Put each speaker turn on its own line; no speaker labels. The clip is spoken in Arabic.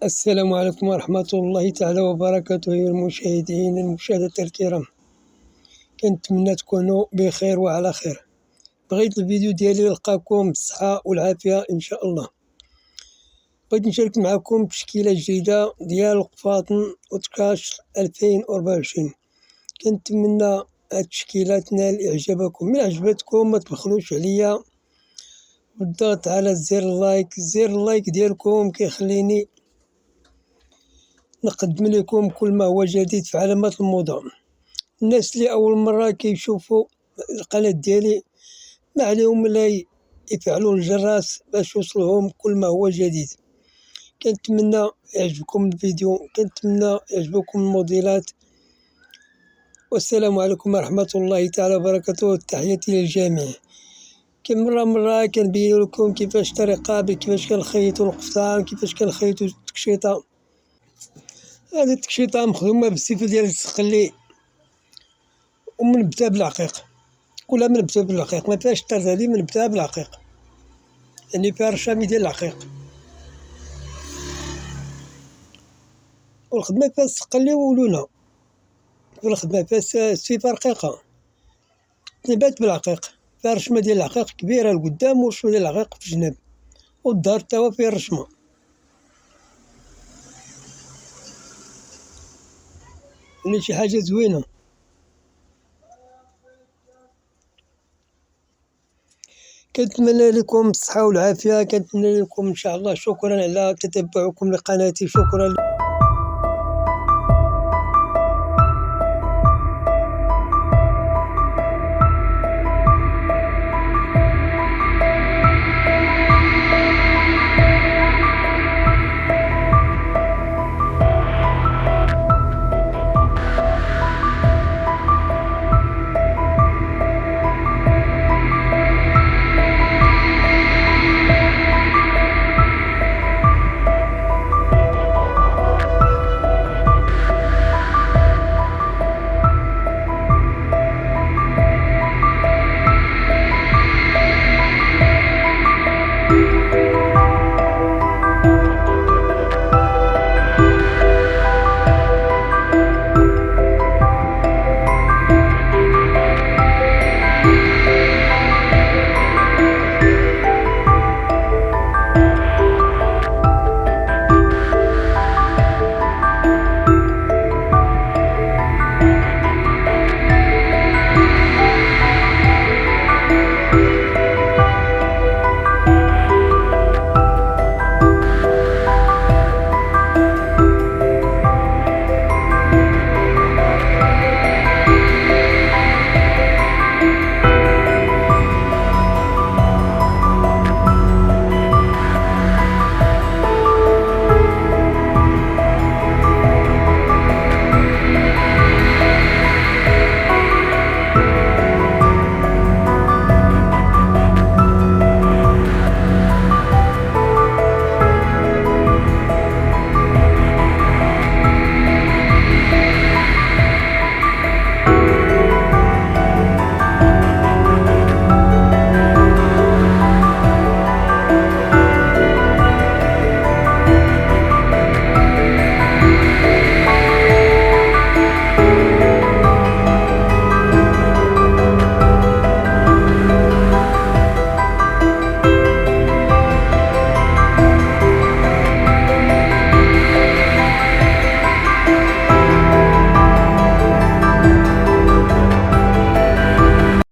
السلام عليكم ورحمة الله تعالى وبركاته يا المشاهدين المشاهدات الكرام. كنتمنى تكونوا بخير وعلى خير. بغيت الفيديو ديالي يلقاكم بالصحة والعافية إن شاء الله. بغيت نشارك معكم تشكيلة جديدة ديال قفاطن أوتكاش 2024. كنتمنى هاد التشكيلة تنال إعجابكم، من عجبتكم ما تبخلوش عليا بالضغط على زر اللايك ديالكم كيخليني نقدم لكم كل ما هو جديد في علامات الموضة. الناس اللي أول مرة كيشوفوا القناة ديالي ما عليهم إلا يفعلوا الجرس باش يوصلهم كل ما هو جديد. كنتمنى يعجبكم الفيديو، كنتمنى يعجبكم الموديلات، والسلام عليكم ورحمة الله تعالى وبركاته. تحياتي للجميع. مرة كنبين لكم كيفاش طريقة كيفاش كنخيطوا القفطان، كيفاش كنخيطوا التكشيطة. هذه التكشيطة مخدومة بالسيف ديال السقلي ومنبتة بالعقيق، كلها منبتة بالعقيق، ما فيهاش الطرز، هذه منبتة بالعقيق، يعني فيها رشامي ديال العقيق، والخدمة فيها السقلي ولونا، والخدمة فيها السيفة رقيقة، تنبات بالعقيق، فيها رشمة ديال العقيق كبيرة لقدام ورشمة ديال العقيق في الجناب، والظهر تا هو فيه الرشمة. يعني شي حاجة زوينة. كنتمنى لكم الصحة والعافية، كنتمنى لكم إن شاء الله. شكرا على تتبعكم لقناتي، شكرا.